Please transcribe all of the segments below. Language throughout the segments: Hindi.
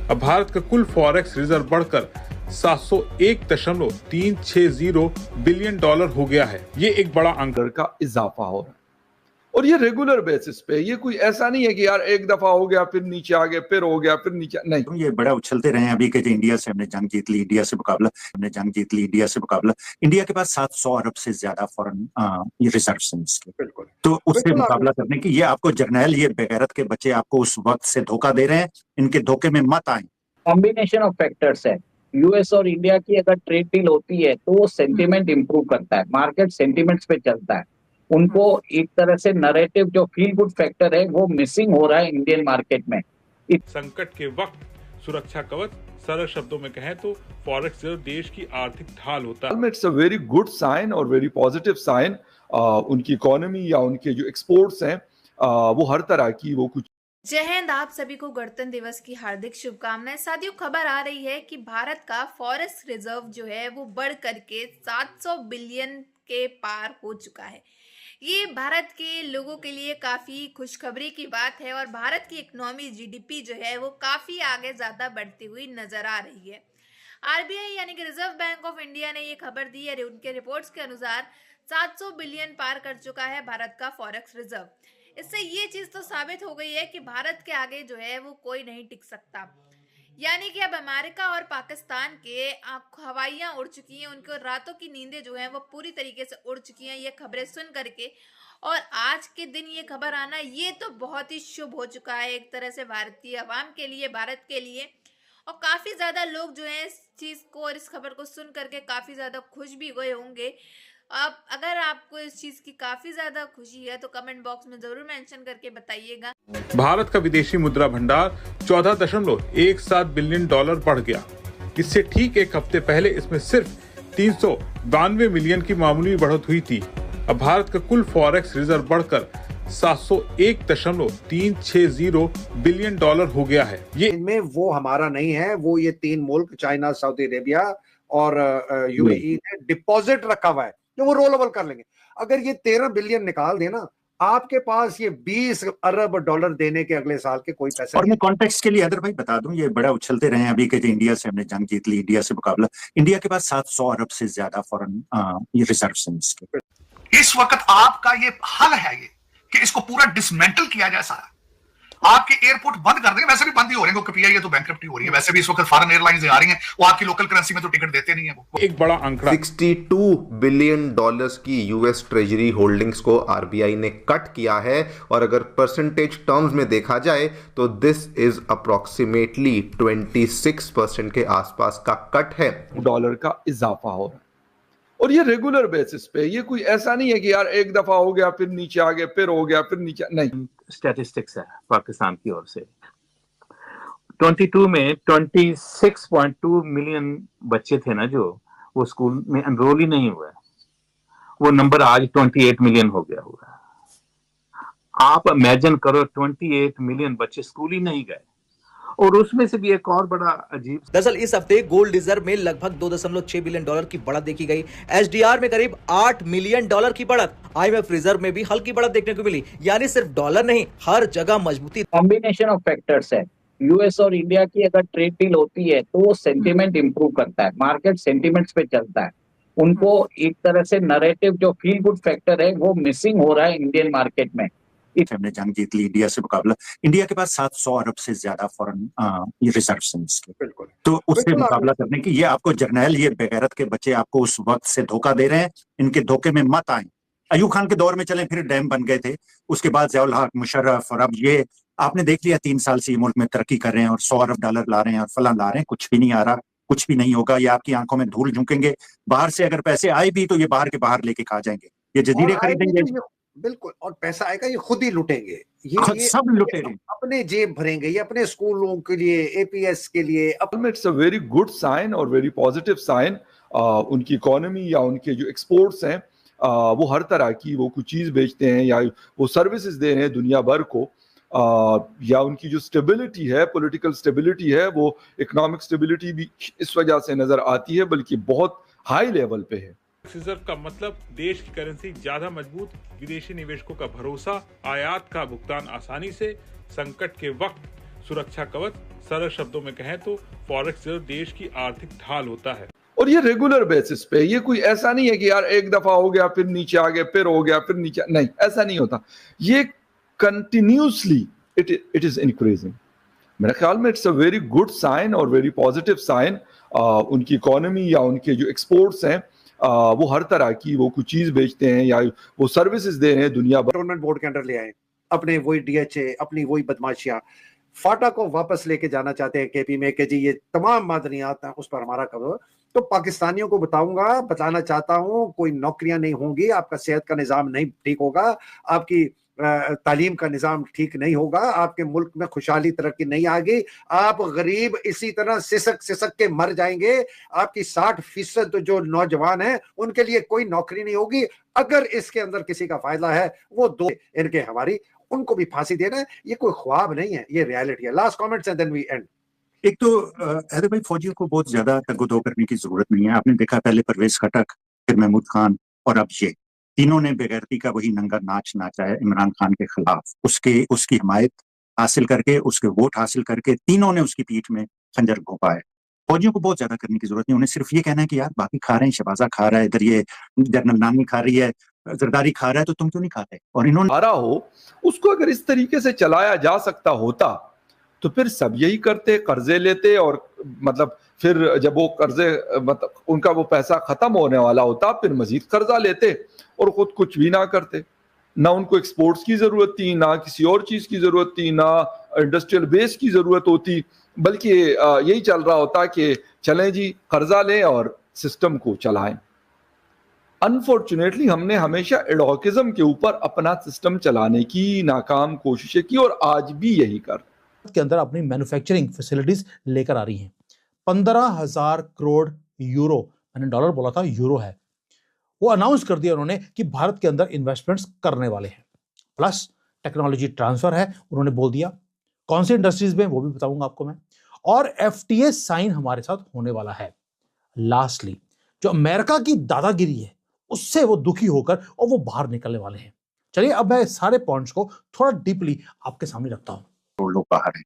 अब भारत का कुल फॉरेक्स रिजर्व बढ़कर 701.360 बिलियन डॉलर हो गया है। ये एक बड़ा अंक का इजाफा हो रहा है और ये रेगुलर बेसिस पे, ये कोई ऐसा नहीं है कि यार एक दफा हो गया फिर नीचे आ गए, फिर हो गया फिर नीचे, नहीं। ये बड़ा उछलते रहे हैं अभी के इंडिया से हमने जंग जीत ली, इंडिया से मुकाबला, इंडिया के पास 700 अरब से ज्यादा फॉरेन रिजर्व्स हैं इसके। बिल्कुल। तो उससे मुकाबला करने की ये आपको जर्नैल, ये बेगैरत के बच्चे आपको उस वक्त से धोखा दे रहे हैं, इनके धोखे में मत आए। कॉम्बिनेशन ऑफ फैक्टर्स है। यूएस और इंडिया की अगर ट्रेड डील होती है तो वो सेंटीमेंट इंप्रूव करता है, मार्केट सेंटीमेंट्स पे चलता है। उनको एक तरह से नैरेटिव जो फील गुड फैक्टर है वो मिसिंग हो रहा है इंडियन मार्केट में। संकट के वक्त सुरक्षा कवच, सरल शब्दों में कहें तो फॉरेक्स रिजर्व देश की आर्थिक ढाल होता है। It's a very good sign और वेरी पॉजिटिव साइन। उनकी इकोनॉमी या उनके जो एक्सपोर्ट्स हैं वो हर तरह की वो कुछ। जय हिंद। आप सभी को गणतंत्र दिवस की हार्दिक शुभकामनाएं। साथियों, खबर आ रही है कि भारत का फॉरेक्स रिजर्व जो है वो बढ़ करके 700 बिलियन के पार हो चुका है। ये भारत के लोगों के लिए काफी खुशखबरी की बात है और भारत की इकोनॉमी जीडीपी जो है वो काफी आगे ज्यादा बढ़ती हुई नजर आ रही है। आरबीआई यानी कि रिजर्व बैंक ऑफ इंडिया ने ये खबर दी है। उनके रिपोर्ट्स के अनुसार 700 बिलियन पार कर चुका है भारत का फॉरेक्स रिजर्व। इससे ये चीज तो साबित हो गई है कि भारत के आगे जो है वो कोई नहीं टिक सकता। यानी कि अब अमेरिका और पाकिस्तान के हवाइयां उड़ चुकी हैं, उनको रातों की नींदें जो हैं वो पूरी तरीके से उड़ चुकी हैं ये खबरें सुन करके। और आज के दिन ये खबर आना ये तो बहुत ही शुभ हो चुका है एक तरह से भारतीय अवाम के लिए, भारत के लिए। और काफी ज्यादा लोग जो है इस चीज को और इस खबर को सुन करके काफी ज्यादा खुश भी हुए होंगे। अब अगर आपको इस चीज की काफी ज्यादा खुशी है तो कमेंट बॉक्स में जरूर मेंशन करके बताइएगा। भारत का विदेशी मुद्रा भंडार 14.17 बिलियन डॉलर बढ़ गया। इससे ठीक एक हफ्ते पहले इसमें सिर्फ 392 मिलियन की मामूली बढ़त हुई थी। अब भारत का कुल फॉरेक्स रिजर्व बढ़कर 701.360 बिलियन डॉलर हो गया है। ये इनमें वो हमारा नहीं है, वो ये 3 मुल्क चाइना, सऊदी अरेबिया और यूएई ने डिपॉजिट रखा हुआ है जो वो रोलेबल कर लेंगे। अगर ये 13 बिलियन निकाल देना, आपके पास ये 20 अरब डॉलर देने के अगले साल के कोई पैसे। और मैं कॉन्टेक्स्ट के लिए अदर भाई बता दूं, ये बड़ा उछलते रहे हैं अभी के इंडिया से हमने जंग जीत ली, इंडिया से मुकाबला, इंडिया के पास 700 अरब से ज्यादा फॉरेन रिजर्व्स हैं इसके। इस वक्त आपका ये हल है ये कि इसको पूरा डिसमेंटल किया जाए सारा। आपके एयरपोर्ट बंद कर देंगे, वैसे भी बंद ही हो रहे हैं क्योंकि पीआईए तो बैंकरप्टी हो रही है। वैसे भी इस वक्त फॉरेन एयरलाइंस आ रही हैं, वो आपकी लोकल करेंसी में तो टिकट देते नहीं है। वो एक बड़ा आंकड़ा 62 बिलियन डॉलर्स की यूएस ट्रेजरी होल्डिंग्स को आरबीआई ने कट किया है और अगर परसेंटेज टर्म्स में देखा जाए तो दिस इज अप्रोक्सीमेटली 26% के आसपास का कट है। डॉलर का इजाफा हो रहा है और ये रेगुलर बेसिस पे, ये कोई ऐसा नहीं है कि यार एक दफा हो गया फिर नीचे आ गए, फिर हो गया फिर नीचे, नहीं। स्टैटिस्टिक्स है पाकिस्तान की ओर से। 22 में 26.2 मिलियन बच्चे थे ना जो वो स्कूल में एनरोल ही नहीं हुए। वो नंबर आज 28 मिलियन हो गया हुआ। आप इमेजिन करो 28 मिलियन बच्चे स्कूल ही नहीं गए। और उसमें से भी एक और बड़ा अजीब, दरअसल इस हफ्ते गोल्ड रिजर्व में लगभग 2.6 बिलियन डॉलर की बढ़त देखी गई। एसडीआर में करीब 8 मिलियन डॉलर की बढ़त। आईएमएफ रिजर्व में भी हल्की बढ़त देखने को मिली। यानी सिर्फ डॉलर नहीं, हर जगह मजबूती। कॉम्बिनेशन ऑफ फैक्टर्स है। यूएस और इंडिया की अगर ट्रेड डील होती है तो वो सेंटीमेंट इंप्रूव करता है, मार्केट सेंटीमेंट्स पे चलता है। उनको एक तरह से नैरेटिव जो फील गुड फैक्टर है वो मिसिंग हो रहा है इंडियन मार्केट में। हमने जंग जीत ली, इंडिया से मुकाबला, इंडिया के पास 700 अरब से ज्यादा फॉरेन रिजर्व्स हैं इसके। बिल्कुल। तो उससे मुकाबला करने की ये आपको जर्नैल, ये बेगैरत के बच्चे आपको उस वक्त से धोखा दे रहे हैं, इनके धोखे में मत आए। अयूब खान के दौर में चले, फिर डैम बन गए थे, उसके बाद ज़ियाउल हक, मुशर्रफ, और अब ये आपने देख लिया 3 साल से ये मुल्क में तरक्की कर रहे हैं और 100 अरब डॉलर ला रहे हैं और फलां ला रहे हैं। कुछ भी नहीं आ रहा, कुछ भी नहीं होगा। ये आपकी आंखों में धूल झोंकेंगे। बाहर से अगर पैसे आए भी तो ये बाहर के बाहर लेके खा जाएंगे। ये जजीरे खरीदेंगे, बिल्कुल, और पैसा आएगा ये खुद ही लुटेंगे। ये सब लुटेंगे, अपने जेब भरेंगे, ये अपने स्कूलों के लिए, एपीएस के लिए। It's a very good sign और वेरी पॉजिटिव साइन। उनकी इकोनॉमी या उनके जो एक्सपोर्ट्स हैं वो हर तरह की वो कुछ चीज़ बेचते हैं या वो सर्विसेज दे रहे हैं दुनिया भर को, या उनकी जो स्टेबिलिटी है, पॉलिटिकल स्टेबिलिटी है, वो इकोनॉमिक स्टेबिलिटी भी इस वजह से नजर आती है, बल्कि बहुत हाई लेवल पे है। रिजर्व का मतलब देश की करेंसी ज्यादा मजबूत, विदेशी निवेशकों का भरोसा, आयात का भुगतान आसानी से, संकट के वक्त सुरक्षा कवच, सरल शब्दों में कहें तो फॉरेक्स रिजर्व देश की आर्थिक ढाल होता है। और ये रेगुलर बेसिस पे, ये कोई ऐसा नहीं है कि यार एक दफा हो गया फिर नीचे आ गए, फिर हो गया फिर नीचे, नहीं, ऐसा नहीं होता। ये कंटिन्यूसली इट इज इंक्रीजिंग। मेरे ख्याल में it's a very good sign और वेरी पॉजिटिव साइन। उनकी इकोनॉमी या उनके जो एक्सपोर्ट्स हैं, वो हर तरह की, वो कुछ चीज बेचते हैं या वो सर्विसेज दे रहे हैं दुनिया भर। गवर्नमेंट बोर्ड के अंडर ले आए, अपने वही डीएचए, अपनी वही बदमाशियां, फाटा को वापस लेके जाना चाहते हैं केपी में कि जी ये तमाम मादनियात हैं उस पर हमारा कब्जा। तो पाकिस्तानियों को बताना चाहता हूं, कोई नौकरियां नहीं होंगी, आपका सेहत का निजाम नहीं ठीक होगा, आपकी तालीम का निजाम ठीक नहीं होगा, आपके मुल्क में खुशहाली तरक्की नहीं आएगी, आप गरीब इसी तरह सिसक सिसक के मर जाएंगे। आपकी 60% जो नौजवान हैं उनके लिए कोई नौकरी नहीं होगी। अगर इसके अंदर किसी का फायदा है वो दो इनके हमारी, उनको भी फांसी देना है। ये कोई ख्वाब नहीं है, ये रियलिटी है। Last comments and then we end. एक तो हैदर भाई, फौजियों को बहुत ज्यादा तगदो करने की जरूरत नहीं है। आपने देखा पहले परवेज खटक, फिर महमूद खान और अब ये तीनों ने बेगैरती का वही नंगा नाच नाचा है इमरान खान के खिलाफ। उसकी हिमायत हासिल करके, उसके वोट हासिल करके तीनों ने उसकी पीठ में खंजर घोंपा है। फौजियों को बहुत ज्यादा करने की जरूरत नहीं, उन्हें सिर्फ ये कहना है कि यार बाकी खा रहे हैं, शहबाजा खा रहा है, इधर ये जनरल नानी खा रही है, जरदारी खा रहा है, तो तुम क्यों नहीं खाते? और इन्होंने आ रहा हो उसको अगर इस तरीके से चलाया जा सकता होता तो फिर सब यही करते, कर्जे लेते, और मतलब फिर जब वो कर्जे, मतलब उनका वो पैसा खत्म होने वाला होता, फिर मजीद कर्जा लेते और खुद कुछ भी ना करते। ना उनको एक्सपोर्ट्स की जरूरत थी, ना किसी और चीज की जरूरत थी, ना इंडस्ट्रियल बेस की जरूरत होती, बल्कि यही चल रहा होता कि चलें जी कर्जा लें और सिस्टम को चलाएं। अनफॉर्चुनेटली हमने हमेशा एडोकिज्म के ऊपर अपना सिस्टम चलाने की नाकाम कोशिशें की और आज भी यही कर। के अंदर अपनी मैन्युफैक्चरिंग फैसिलिटीज लेकर आ रही हैं। 15,000 करोड़ यूरो, मैंने डॉलर बोला था, यूरो है, वो अनाउंस कर दिया उन्होंने कि भारत के अंदर इन्वेस्टमेंट्स करने वाले हैं। प्लस टेक्नोलॉजी ट्रांसफर है, उन्होंने बोल दिया। कौन सी इंडस्ट्रीज में वो भी बताऊंगा आपको मैं। और एफटीए साइन हमारे साथ होने वाला है। लास्टली, जो अमेरिका की दादागिरी है उससे वो दुखी होकर और वो बाहर निकलने वाले हैं। चलिए अब मैं सारे पॉइंट्स को थोड़ा डीपली आपके सामने रखता हूं। लोग बाहर हैं,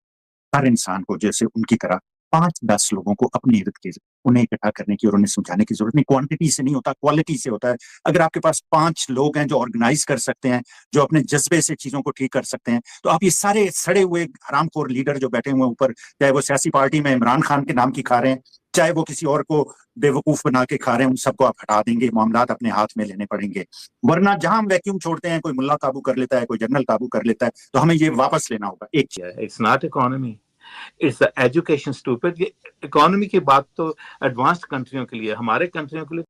हर इंसान को जैसे उनकी तरह 5-10 लोगों को अपने इर्द गिर्द उन्हें इकट्ठा करने की और उन्हें समझाने की जरूरत नहीं। क्वांटिटी से नहीं होता, क्वालिटी से होता है। अगर आपके पास 5 लोग हैं जो ऑर्गेनाइज कर सकते हैं, जो अपने जज्बे से चीजों को ठीक कर सकते हैं, तो आप ये सारे सड़े हुए हरामखोर लीडर जो बैठे हुए ऊपर, चाहे वो सियासी पार्टी में इमरान खान के नाम की खा रहे हैं, चाहे वो किसी और को बेवकूफ बना के खा रहे हैं, उन सबको आप हटा देंगे, मामलात अपने हाथ में लेने पड़ेंगे। वरना जहां हम वैक्यूम छोड़ते हैं, कोई मुल्ला काबू कर लेता है, कोई जनरल काबू कर लेता है, तो हमें ये वापस लेना होगा। एक it's not economy, it's education stupid. ये इकोनॉमी की बात तो एडवांस्ड कंट्रियों के लिए, हमारे कंट्रियों के लिए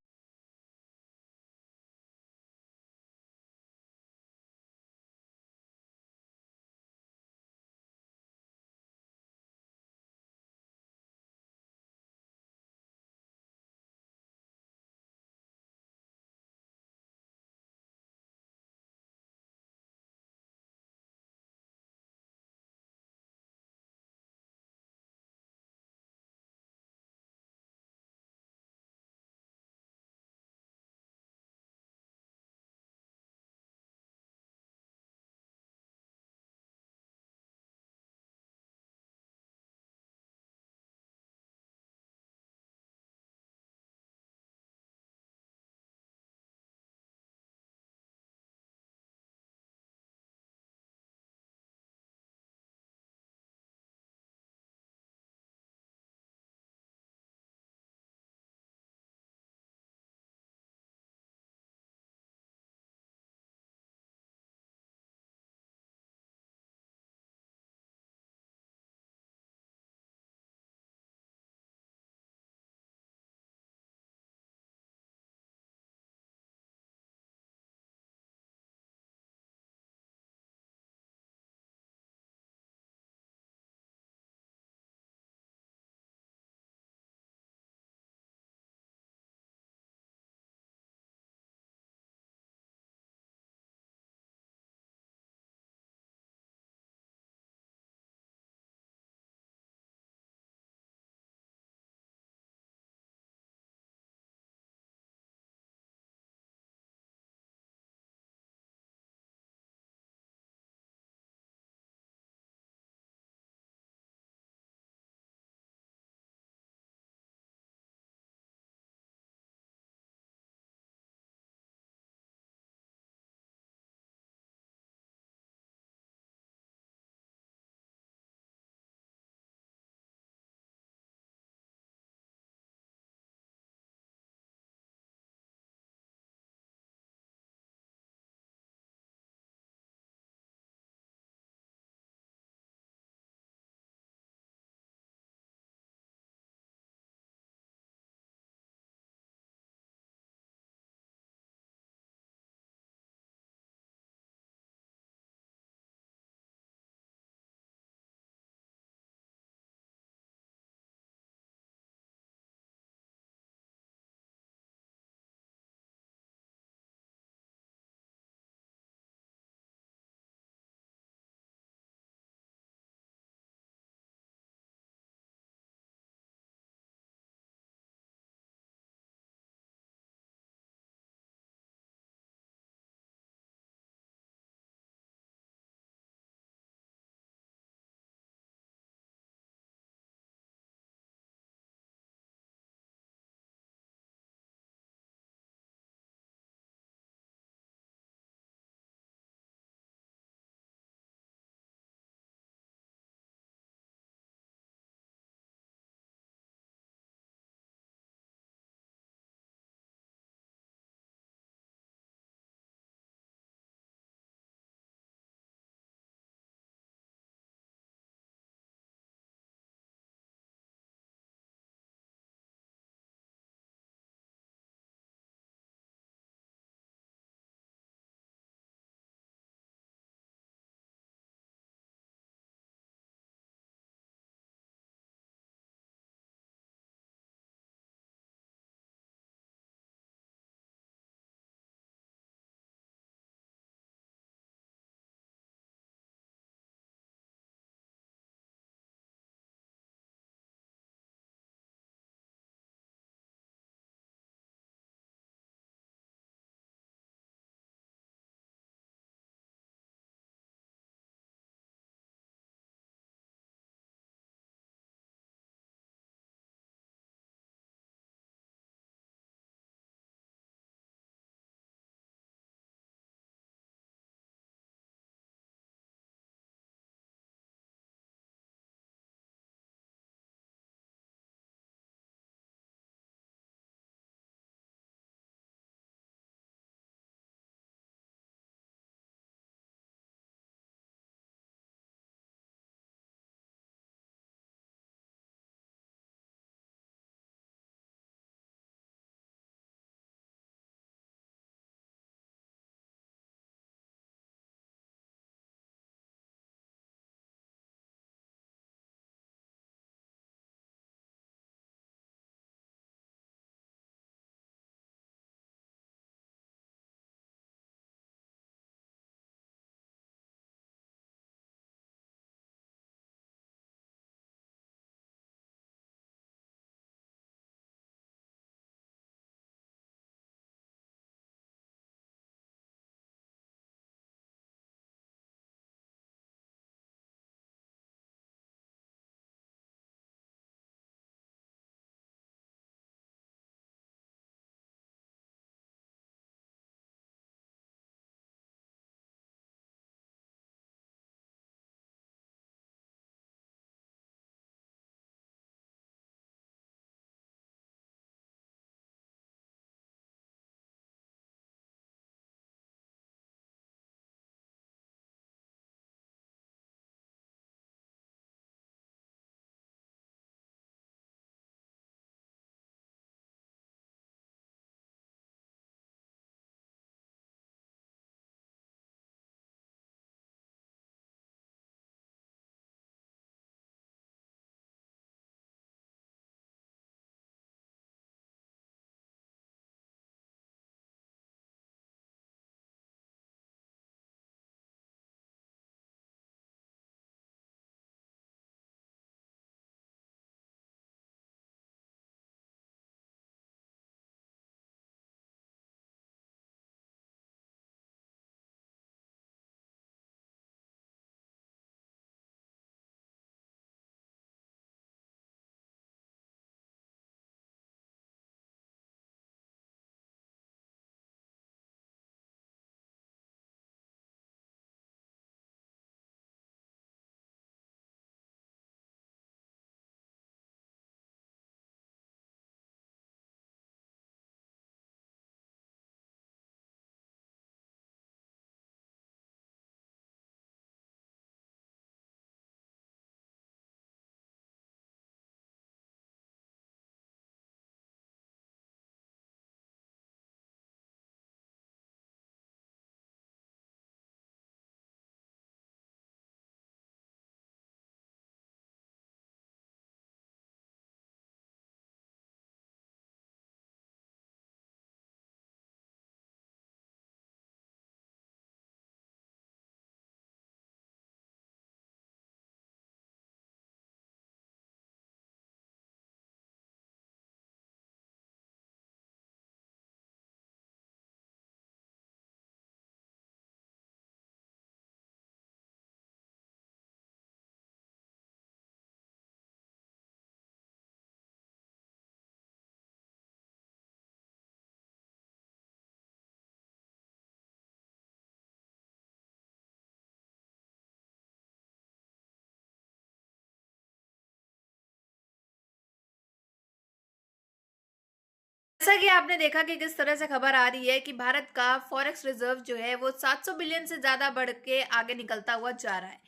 जैसा कि आपने देखा कि किस तरह से खबर आ रही है कि भारत का फॉरेक्स रिजर्व जो है वो 700 बिलियन से ज्यादा बढ़ के आगे निकलता हुआ जा रहा है।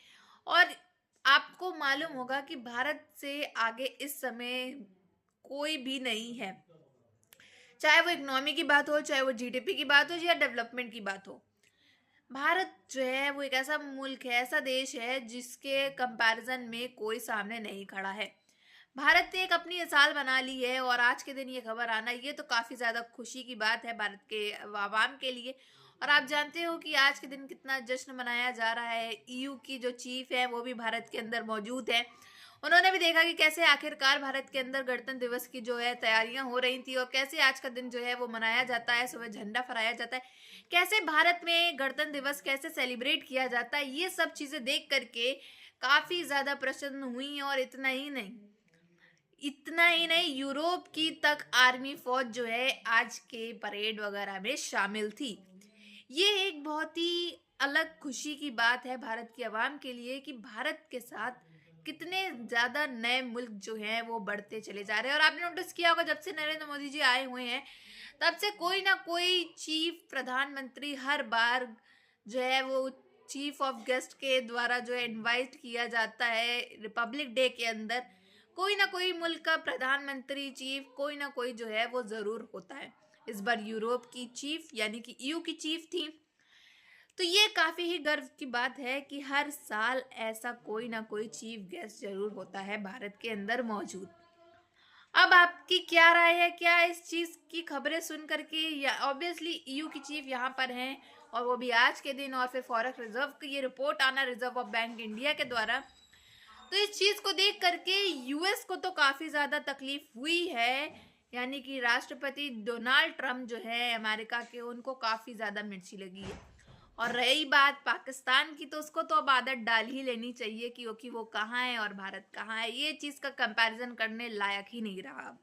और आपको मालूम होगा कि भारत से आगे इस समय कोई भी नहीं है, चाहे वो इकोनॉमी की बात हो, चाहे वो जीडीपी की बात हो या डेवलपमेंट की बात हो। भारत जो है वो एक ऐसा मुल्क है, ऐसा देश है जिसके कंपैरिजन में कोई सामने नहीं खड़ा है। भारत ने एक अपनी मिसाल बना ली है और आज के दिन ये खबर आना ये तो काफ़ी ज़्यादा खुशी की बात है भारत के आवाम के लिए। और आप जानते हो कि आज के दिन कितना जश्न मनाया जा रहा है। ईयू की जो चीफ है वो भी भारत के अंदर मौजूद है। उन्होंने भी देखा कि कैसे आखिरकार भारत के अंदर गणतंत्र दिवस की जो है तैयारियां हो रही थी और कैसे आज का दिन जो है वो मनाया जाता है, सुबह झंडा फहराया जाता है, कैसे भारत में गणतंत्र दिवस कैसे सेलिब्रेट किया जाता है। ये सब चीज़ें देख करके काफ़ी ज़्यादा प्रसन्न हुई। और इतना ही नहीं, यूरोप की तक आर्मी फौज जो है आज के परेड वगैरह में शामिल थी। ये एक बहुत ही अलग खुशी की बात है भारत की आवाम के लिए कि भारत के साथ कितने ज्यादा नए मुल्क जो हैं वो बढ़ते चले जा रहे हैं। और आपने नोटिस किया होगा जब से नरेंद्र मोदी जी आए हुए हैं तब से कोई ना कोई चीफ प्रधानमंत्री हर बार जो है वो चीफ ऑफ गेस्ट के द्वारा जो है इनवाइट किया जाता है। रिपब्लिक डे के अंदर कोई ना कोई मुल्क का प्रधानमंत्री चीफ कोई ना कोई जो है वो जरूर होता है। इस बार यूरोप की चीफ यानी कि ईयू की चीफ थी। तो ये काफी ही गर्व की बात है कि हर साल ऐसा कोई ना कोई चीफ गेस्ट जरूर होता है भारत के अंदर मौजूद। अब आपकी क्या राय है, क्या इस चीज की खबरें सुन करके? या ऑब्वियसली ईयू की चीफ यहाँ पर हैं और वो भी आज के दिन, और फिर फॉरेक्स रिजर्व की ये रिपोर्ट आना रिजर्व ऑफ बैंक इंडिया के द्वारा, तो इस चीज को देख करके यूएस को तो काफी ज्यादा तकलीफ हुई है। यानी कि राष्ट्रपति डोनाल्ड ट्रम्प जो है अमेरिका के, उनको काफी ज्यादा मिर्ची लगी है। और रही बात पाकिस्तान की, तो उसको तो अब आदत डाल ही लेनी चाहिए क्योंकि वो कहाँ है और भारत कहाँ है। ये चीज का कंपैरिजन करने लायक ही नहीं रहा।